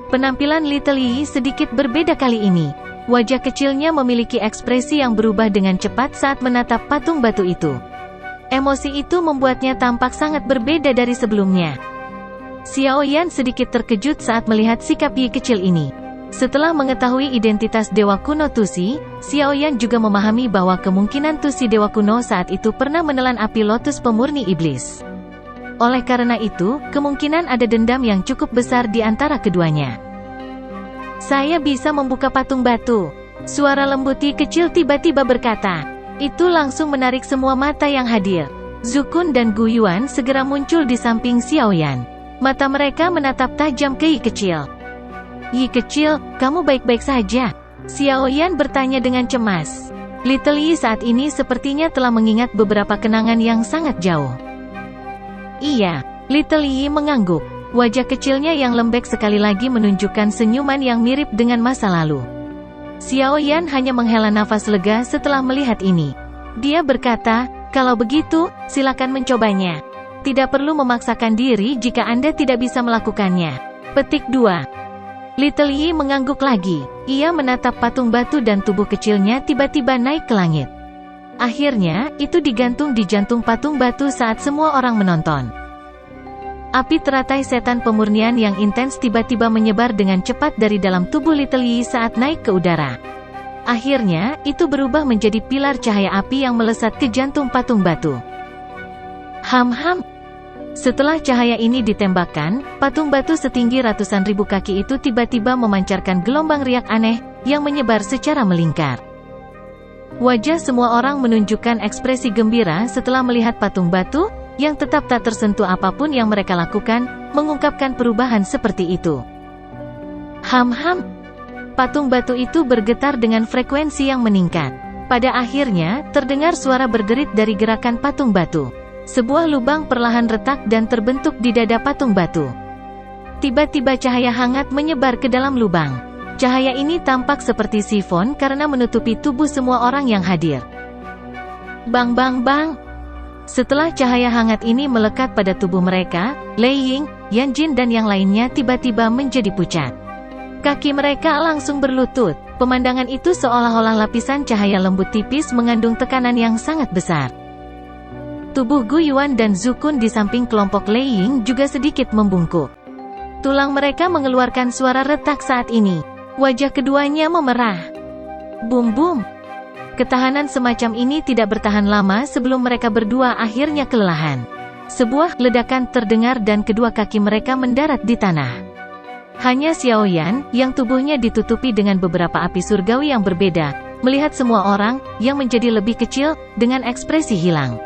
Speaker 1: Penampilan Little Yi sedikit berbeda kali ini. Wajah kecilnya memiliki ekspresi yang berubah dengan cepat saat menatap patung batu itu. Emosi itu membuatnya tampak sangat berbeda dari sebelumnya. Xiao Yan sedikit terkejut saat melihat sikap Yi kecil ini. Setelah mengetahui identitas Dewa Kuno Tusi, Xiao Yan juga memahami bahwa kemungkinan Tusi Dewa Kuno saat itu pernah menelan api lotus pemurni iblis. Oleh karena itu, kemungkinan ada dendam yang cukup besar di antara keduanya. Saya bisa membuka patung batu. Suara lembut Yi kecil tiba-tiba berkata. Itu langsung menarik semua mata yang hadir. Zhu Kun dan Gu Yuan segera muncul di samping Xiao Yan. Mata mereka menatap tajam ke Yi kecil. Yi kecil, kamu baik-baik saja? Xiao Yan bertanya dengan cemas. Little Yi saat ini sepertinya telah mengingat beberapa kenangan yang sangat jauh. Iya, Little Yi mengangguk. Wajah kecilnya yang lembek sekali lagi menunjukkan senyuman yang mirip dengan masa lalu. Xiao Yan hanya menghela nafas lega setelah melihat ini. Dia berkata, kalau begitu, silakan mencobanya. Tidak perlu memaksakan diri jika Anda tidak bisa melakukannya. Petik 2. Little Yi mengangguk lagi. Ia menatap patung batu dan tubuh kecilnya tiba-tiba naik ke langit. Akhirnya, itu digantung di jantung patung batu saat semua orang menonton. Api teratai setan pemurnian yang intens tiba-tiba menyebar dengan cepat dari dalam tubuh Little Yi saat naik ke udara. Akhirnya, itu berubah menjadi pilar cahaya api yang melesat ke jantung patung batu. Ham-ham. Setelah cahaya ini ditembakkan, patung batu setinggi ratusan ribu kaki itu tiba-tiba memancarkan gelombang riak aneh, yang menyebar secara melingkar. Wajah semua orang menunjukkan ekspresi gembira setelah melihat patung batu, yang tetap tak tersentuh apapun yang mereka lakukan, mengungkapkan perubahan seperti itu. Ham-ham. Patung batu itu bergetar dengan frekuensi yang meningkat. Pada akhirnya, terdengar suara berderit dari gerakan patung batu. Sebuah lubang perlahan retak dan terbentuk di dada patung batu. Tiba-tiba cahaya hangat menyebar ke dalam lubang. Cahaya ini tampak seperti sifon karena menutupi tubuh semua orang yang hadir. Bang bang bang. Setelah cahaya hangat ini melekat pada tubuh mereka, Lei Ying, Yan Jin dan yang lainnya tiba-tiba menjadi pucat. Kaki mereka langsung berlutut. Pemandangan itu seolah-olah lapisan cahaya lembut tipis mengandung tekanan yang sangat besar. Tubuh Gu Yuan dan Zhu Kun di samping kelompok Lei Ying juga sedikit membungkuk. Tulang mereka mengeluarkan suara retak saat ini. Wajah keduanya memerah. Bum-bum. Ketahanan semacam ini tidak bertahan lama sebelum mereka berdua akhirnya kelelahan. Sebuah ledakan terdengar dan kedua kaki mereka mendarat di tanah. Hanya Xiao Yan, yang tubuhnya ditutupi dengan beberapa api surgawi yang berbeda, melihat semua orang, yang menjadi lebih kecil, dengan ekspresi hilang.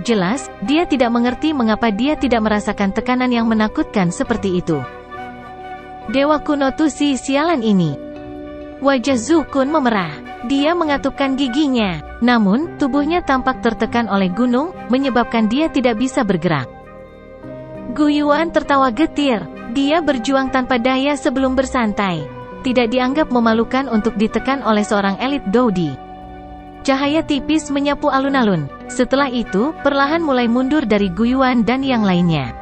Speaker 1: Jelas, dia tidak mengerti mengapa dia tidak merasakan tekanan yang menakutkan seperti itu. Dewa kuno tuh si sialan ini. Wajah Zhu Kun memerah. Dia mengatupkan giginya. Namun, tubuhnya tampak tertekan oleh gunung, menyebabkan dia tidak bisa bergerak. Gu Yuan tertawa getir. Dia berjuang tanpa daya sebelum bersantai. Tidak dianggap memalukan untuk ditekan oleh seorang elit Doudi. Cahaya tipis menyapu alun-alun. Setelah itu, perlahan mulai mundur dari Gu Yuan dan yang lainnya.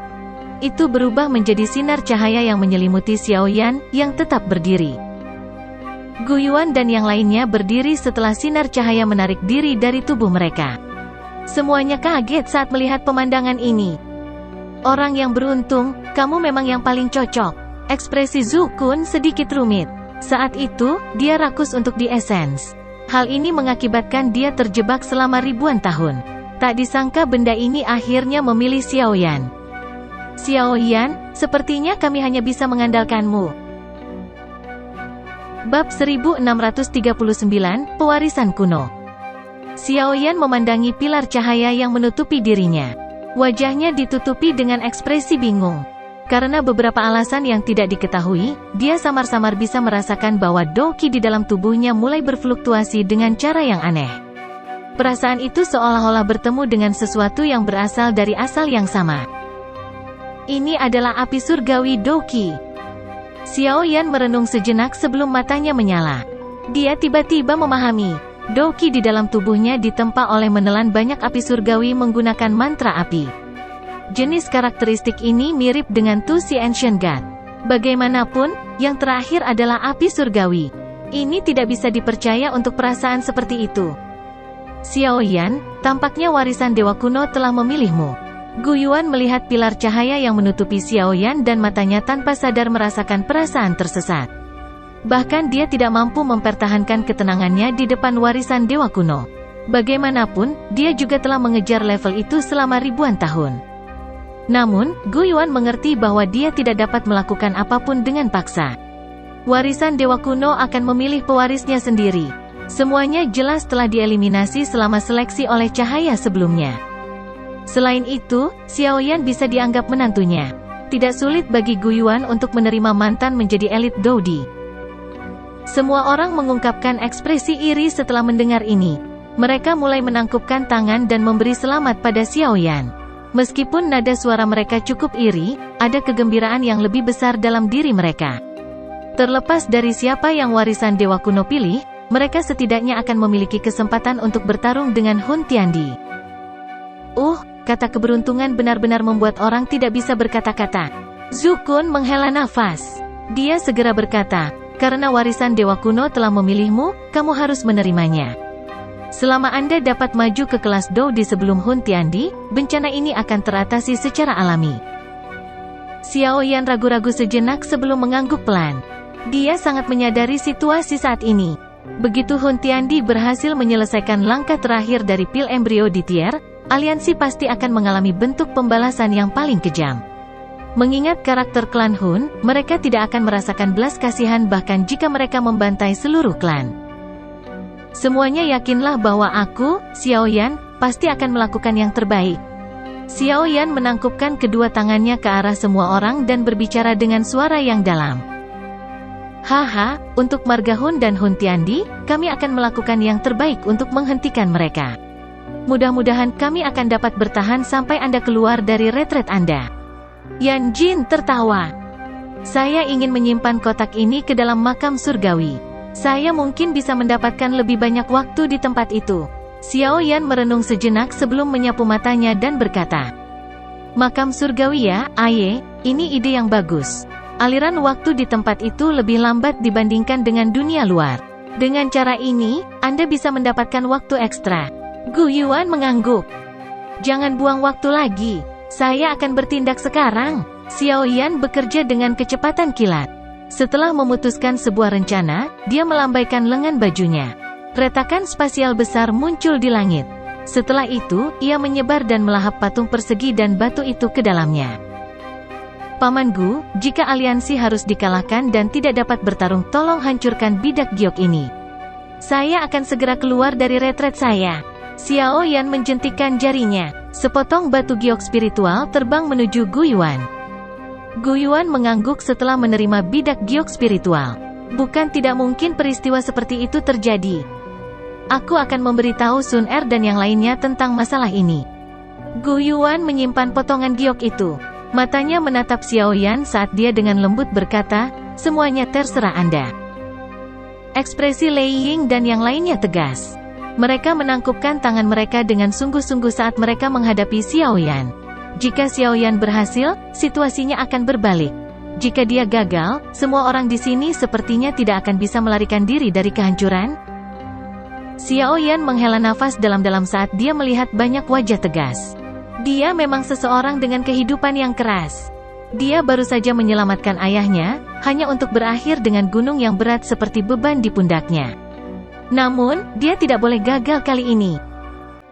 Speaker 1: Itu berubah menjadi sinar cahaya yang menyelimuti Xiao Yan, yang tetap berdiri. Gu Yuan dan yang lainnya berdiri setelah sinar cahaya menarik diri dari tubuh mereka. Semuanya kaget saat melihat pemandangan ini. Orang yang beruntung, kamu memang yang paling cocok. Ekspresi Zhu Kun sedikit rumit. Saat itu, dia rakus untuk di Essence. Hal ini mengakibatkan dia terjebak selama ribuan tahun. Tak disangka benda ini akhirnya memilih Xiao Yan. Xiao Yan, sepertinya kami hanya bisa mengandalkanmu. Bab 1639, Pewarisan Kuno. Xiao Yan memandangi pilar cahaya yang menutupi dirinya. Wajahnya ditutupi dengan ekspresi bingung. Karena beberapa alasan yang tidak diketahui, dia samar-samar bisa merasakan bahwa Doqi di dalam tubuhnya mulai berfluktuasi dengan cara yang aneh. Perasaan itu seolah-olah bertemu dengan sesuatu yang berasal dari asal yang sama. Ini adalah api surgawi Doqi. Xiao Yan merenung sejenak sebelum matanya menyala. Dia tiba-tiba memahami. Doqi di dalam tubuhnya ditempa oleh menelan banyak api surgawi menggunakan mantra api. Jenis karakteristik ini mirip dengan Tu Si Ancient God. Bagaimanapun, yang terakhir adalah api surgawi. Ini tidak bisa dipercaya untuk perasaan seperti itu. Xiao Yan, tampaknya warisan dewa kuno telah memilihmu. Gu Yuan melihat pilar cahaya yang menutupi Xiao Yan dan matanya tanpa sadar merasakan perasaan tersesat. Bahkan dia tidak mampu mempertahankan ketenangannya di depan warisan dewa kuno. Bagaimanapun, dia juga telah mengejar level itu selama ribuan tahun. Namun, Gu Yuan mengerti bahwa dia tidak dapat melakukan apapun dengan paksa. Warisan dewa kuno akan memilih pewarisnya sendiri. Semuanya jelas telah dieliminasi selama seleksi oleh cahaya sebelumnya. Selain itu, Xiao Yan bisa dianggap menantunya. Tidak sulit bagi Gu Yuan untuk menerima mantan menjadi elit Doudi. Semua orang mengungkapkan ekspresi iri setelah mendengar ini. Mereka mulai menangkupkan tangan dan memberi selamat pada Xiao Yan. Meskipun nada suara mereka cukup iri, ada kegembiraan yang lebih besar dalam diri mereka. Terlepas dari siapa yang warisan dewa kuno pilih, mereka setidaknya akan memiliki kesempatan untuk bertarung dengan Hun Tiandi. Kata keberuntungan benar-benar membuat orang tidak bisa berkata-kata. Zhu Kun menghela nafas. Dia segera berkata, karena warisan dewa kuno telah memilihmu, kamu harus menerimanya. Selama Anda dapat maju ke kelas Doudi sebelum Hun Tiandi, bencana ini akan teratasi secara alami. Xiao Yan ragu-ragu sejenak sebelum mengangguk pelan. Dia sangat menyadari situasi saat ini. Begitu Hun Tiandi berhasil menyelesaikan langkah terakhir dari pil embrio di Tier, aliansi pasti akan mengalami bentuk pembalasan yang paling kejam. Mengingat karakter klan Hun, mereka tidak akan merasakan belas kasihan bahkan jika mereka membantai seluruh klan. Semuanya yakinlah bahwa aku, Xiao Yan, pasti akan melakukan yang terbaik. Xiao Yan menangkupkan kedua tangannya ke arah semua orang dan berbicara dengan suara yang dalam. Haha, untuk marga Hun dan Hun Tiandi, kami akan melakukan yang terbaik untuk menghentikan mereka. Mudah-mudahan kami akan dapat bertahan sampai Anda keluar dari retret Anda. Yan Jin tertawa. Saya ingin menyimpan kotak ini ke dalam makam surgawi. Saya mungkin bisa mendapatkan lebih banyak waktu di tempat itu. Xiao Yan merenung sejenak sebelum menyapu matanya dan berkata, makam surgawi ya, Aye, ini ide yang bagus. Aliran waktu di tempat itu lebih lambat dibandingkan dengan dunia luar. Dengan cara ini, Anda bisa mendapatkan waktu ekstra. Gu Yuan mengangguk. Jangan buang waktu lagi. Saya akan bertindak sekarang. Xiao Yan bekerja dengan kecepatan kilat. Setelah memutuskan sebuah rencana, dia melambaikan lengan bajunya. Retakan spasial besar muncul di langit. Setelah itu, ia menyebar dan melahap patung persegi dan batu itu ke dalamnya. Paman Gu, jika aliansi harus dikalahkan dan tidak dapat bertarung, tolong hancurkan bidak giok ini. Saya akan segera keluar dari retret saya. Xiao Yan menjentikkan jarinya. Sepotong batu giok spiritual terbang menuju Gu Yuan. Gu Yuan mengangguk setelah menerima bidak giok spiritual. Bukan tidak mungkin peristiwa seperti itu terjadi. Aku akan memberitahu Sun Er dan yang lainnya tentang masalah ini. Gu Yuan menyimpan potongan giok itu. Matanya menatap Xiao Yan saat dia dengan lembut berkata, semuanya terserah Anda. Ekspresi Lei Ying dan yang lainnya tegas. Mereka menangkupkan tangan mereka dengan sungguh-sungguh saat mereka menghadapi Xiao Yan. Jika Xiao Yan berhasil, situasinya akan berbalik. Jika dia gagal, semua orang di sini sepertinya tidak akan bisa melarikan diri dari kehancuran. Xiao Yan menghela nafas dalam-dalam saat dia melihat banyak wajah tegas. Dia memang seseorang dengan kehidupan yang keras. Dia baru saja menyelamatkan ayahnya, hanya untuk berakhir dengan gunung yang berat seperti beban di pundaknya. Namun, dia tidak boleh gagal kali ini.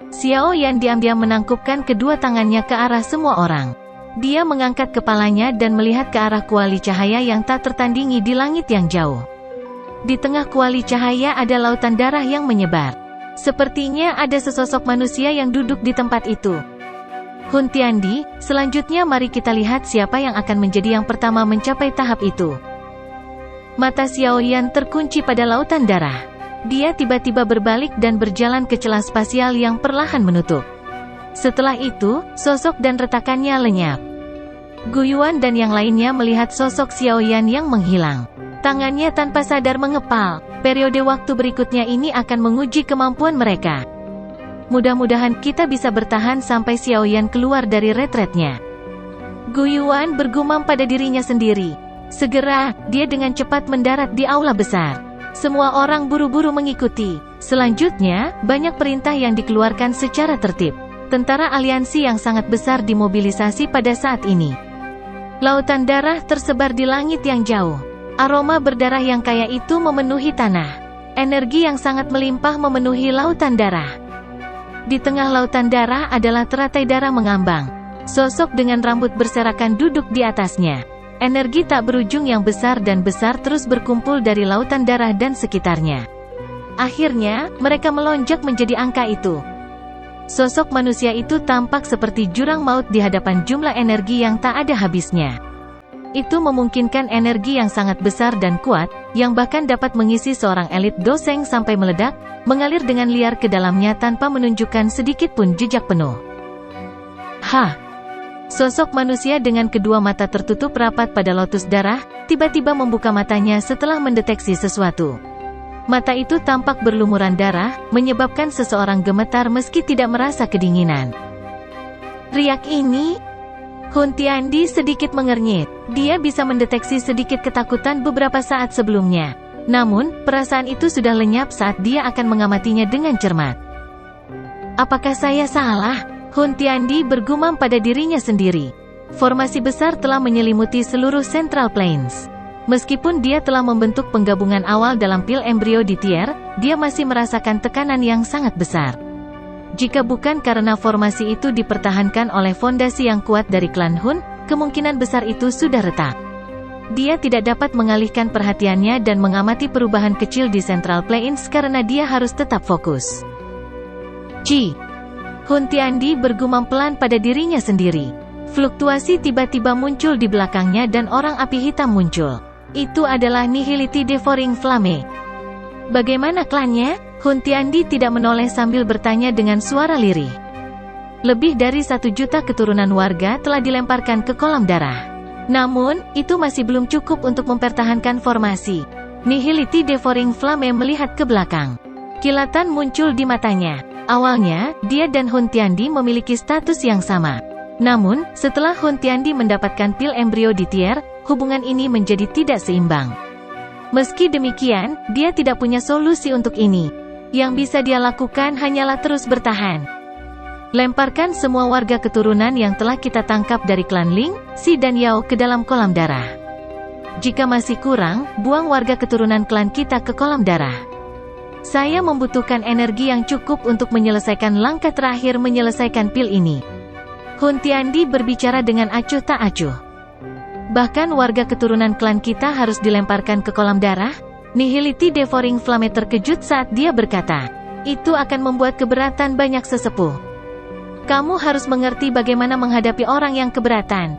Speaker 1: Xiao Yan diam-diam menangkupkan kedua tangannya ke arah semua orang. Dia mengangkat kepalanya dan melihat ke arah kuali cahaya yang tak tertandingi di langit yang jauh. Di tengah kuali cahaya ada lautan darah yang menyebar. Sepertinya ada sesosok manusia yang duduk di tempat itu. Hun Tiandi, selanjutnya mari kita lihat siapa yang akan menjadi yang pertama mencapai tahap itu. Mata Xiao Yan terkunci pada lautan darah. Dia tiba-tiba berbalik dan berjalan ke celah spasial yang perlahan menutup. Setelah itu, sosok dan retakannya lenyap. Gu Yuan dan yang lainnya melihat sosok Xiao Yan yang menghilang. Tangannya tanpa sadar mengepal. Periode waktu berikutnya ini akan menguji kemampuan mereka. Mudah-mudahan kita bisa bertahan sampai Xiao Yan keluar dari retretnya. Gu Yuan bergumam pada dirinya sendiri. Segera, dia dengan cepat mendarat di aula besar. Semua orang buru-buru mengikuti. Selanjutnya, banyak perintah yang dikeluarkan secara tertib. Tentara aliansi yang sangat besar dimobilisasi pada saat ini. Lautan darah tersebar di langit yang jauh. Aroma berdarah yang kaya itu memenuhi tanah. Energi yang sangat melimpah memenuhi lautan darah. Di tengah lautan darah adalah teratai darah mengambang. Sosok dengan rambut berserakan duduk di atasnya. Energi tak berujung yang besar dan besar terus berkumpul dari lautan darah dan sekitarnya. Akhirnya, mereka melonjak menjadi angka itu. Sosok manusia itu tampak seperti jurang maut di hadapan jumlah energi yang tak ada habisnya. Itu memungkinkan energi yang sangat besar dan kuat, yang bahkan dapat mengisi seorang elit doseng sampai meledak, mengalir dengan liar ke dalamnya tanpa menunjukkan sedikit pun jejak penuh. Hah! Sosok manusia dengan kedua mata tertutup rapat pada lotus darah, tiba-tiba membuka matanya setelah mendeteksi sesuatu. Mata itu tampak berlumuran darah, menyebabkan seseorang gemetar meski tidak merasa kedinginan. Riak ini? Hun Tiandi sedikit mengernyit. Dia bisa mendeteksi sedikit ketakutan beberapa saat sebelumnya. Namun, perasaan itu sudah lenyap saat dia akan mengamatinya dengan cermat. Apakah saya salah? Hun Tiandi bergumam pada dirinya sendiri. Formasi besar telah menyelimuti seluruh Central Plains. Meskipun dia telah membentuk penggabungan awal dalam pil embrio di Tier, dia masih merasakan tekanan yang sangat besar. Jika bukan karena formasi itu dipertahankan oleh fondasi yang kuat dari klan Hun, kemungkinan besar itu sudah retak. Dia tidak dapat mengalihkan perhatiannya dan mengamati perubahan kecil di Central Plains karena dia harus tetap fokus. Hun Tiandi bergumam pelan pada dirinya sendiri. Fluktuasi tiba-tiba muncul di belakangnya dan orang api hitam muncul. Itu adalah Nihility Devouring Flame. Bagaimana klannya? Hun Tiandi tidak menoleh sambil bertanya dengan suara lirih. Lebih dari 1 juta keturunan warga telah dilemparkan ke kolam darah. Namun, itu masih belum cukup untuk mempertahankan formasi. Nihility Devouring Flame melihat ke belakang. Kilatan muncul di matanya. Awalnya, dia dan Hun Tiandi memiliki status yang sama. Namun, setelah Hun Tiandi mendapatkan pil embrio di Tier, hubungan ini menjadi tidak seimbang. Meski demikian, dia tidak punya solusi untuk ini. Yang bisa dia lakukan hanyalah terus bertahan. Lemparkan semua warga keturunan yang telah kita tangkap dari klan Ling, Si dan Yao ke dalam kolam darah. Jika masih kurang, buang warga keturunan klan kita ke kolam darah. Saya membutuhkan energi yang cukup untuk menyelesaikan langkah terakhir menyelesaikan pil ini. Hun Tiandi berbicara dengan acuh tak acuh. Bahkan warga keturunan klan kita harus dilemparkan ke kolam darah? Nihility Devouring Flame terkejut saat dia berkata, itu akan membuat keberatan banyak sesepuh. Kamu harus mengerti bagaimana menghadapi orang yang keberatan.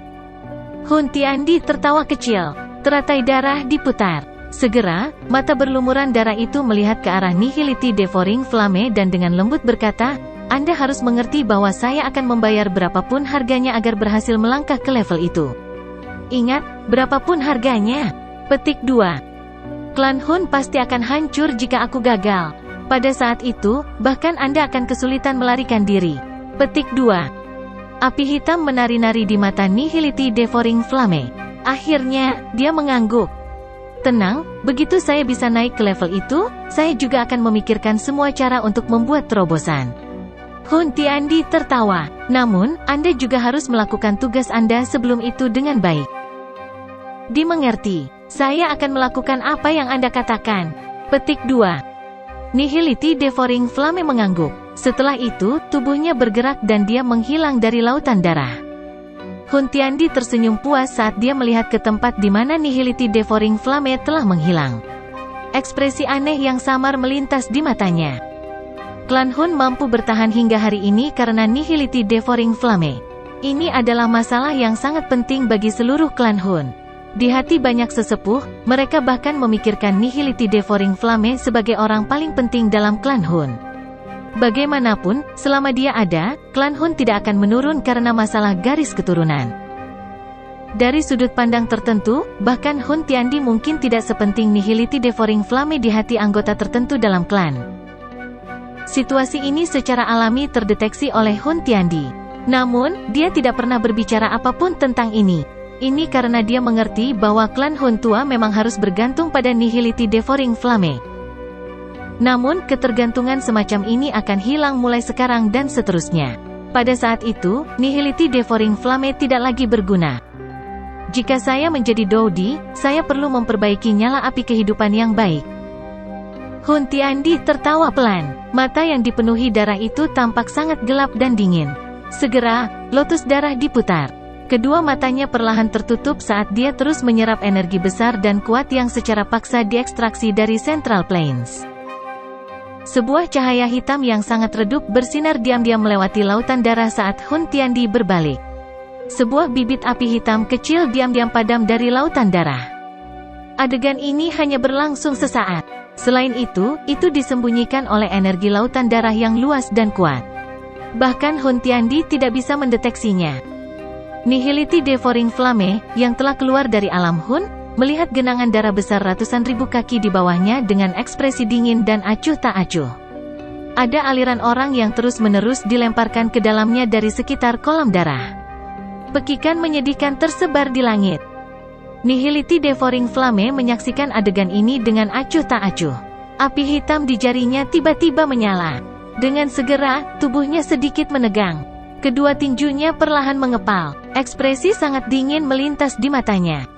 Speaker 1: Hun Tiandi tertawa kecil. Teratai darah diputar. Segera, mata berlumuran darah itu melihat ke arah Nihility Devouring Flame dan dengan lembut berkata, Anda harus mengerti bahwa saya akan membayar berapapun harganya agar berhasil melangkah ke level itu. Ingat, berapapun harganya. Petik 2. Klan Hun pasti akan hancur jika aku gagal. Pada saat itu, bahkan Anda akan kesulitan melarikan diri. Petik 2. Api hitam menari-nari di mata Nihility Devouring Flame. Akhirnya, dia mengangguk. Tenang, begitu saya bisa naik ke level itu, saya juga akan memikirkan semua cara untuk membuat terobosan. Hun Tiandi tertawa. Namun, Anda juga harus melakukan tugas Anda sebelum itu dengan baik. Dimengerti. Saya akan melakukan apa yang Anda katakan. Petik 2. Nihility Devouring Flame mengangguk. Setelah itu, tubuhnya bergerak dan dia menghilang dari lautan darah. Hun Tiandi tersenyum puas saat dia melihat ke tempat di mana Nihility Devouring Flame telah menghilang. Ekspresi aneh yang samar melintas di matanya. Klan Hun mampu bertahan hingga hari ini karena Nihility Devouring Flame. Ini adalah masalah yang sangat penting bagi seluruh klan Hun. Di hati banyak sesepuh, mereka bahkan memikirkan Nihility Devouring Flame sebagai orang paling penting dalam klan Hun. Bagaimanapun, selama dia ada, klan Hun tidak akan menurun karena masalah garis keturunan. Dari sudut pandang tertentu, bahkan Hun Tiandi mungkin tidak sepenting Nihility Devouring Flame di hati anggota tertentu dalam klan. Situasi ini secara alami terdeteksi oleh Hun Tiandi. Namun, dia tidak pernah berbicara apapun tentang ini. Ini karena dia mengerti bahwa klan Hun tua memang harus bergantung pada Nihility Devouring Flame. Namun, ketergantungan semacam ini akan hilang mulai sekarang dan seterusnya. Pada saat itu, Nihility Devouring Flame tidak lagi berguna. Jika saya menjadi Doudi, saya perlu memperbaiki nyala api kehidupan yang baik. Hun Tiandi tertawa pelan. Mata yang dipenuhi darah itu tampak sangat gelap dan dingin. Segera, lotus darah diputar. Kedua matanya perlahan tertutup saat dia terus menyerap energi besar dan kuat yang secara paksa diekstraksi dari Central Plains. Sebuah cahaya hitam yang sangat redup bersinar diam-diam melewati lautan darah saat Hun Tiandi berbalik. Sebuah bibit api hitam kecil diam-diam padam dari lautan darah. Adegan ini hanya berlangsung sesaat. Selain itu disembunyikan oleh energi lautan darah yang luas dan kuat. Bahkan Hun Tiandi tidak bisa mendeteksinya. Nihility Devouring Flame, yang telah keluar dari alam Hun, melihat genangan darah besar ratusan ribu kaki di bawahnya dengan ekspresi dingin dan acuh tak acuh. Ada aliran orang yang terus-menerus dilemparkan ke dalamnya dari sekitar kolam darah. Pekikan menyedihkan tersebar di langit. Nihility Devouring Flame menyaksikan adegan ini dengan acuh tak acuh. Api hitam di jarinya tiba-tiba menyala. Dengan segera, tubuhnya sedikit menegang. Kedua tinjunya perlahan mengepal. Ekspresi sangat dingin melintas di matanya.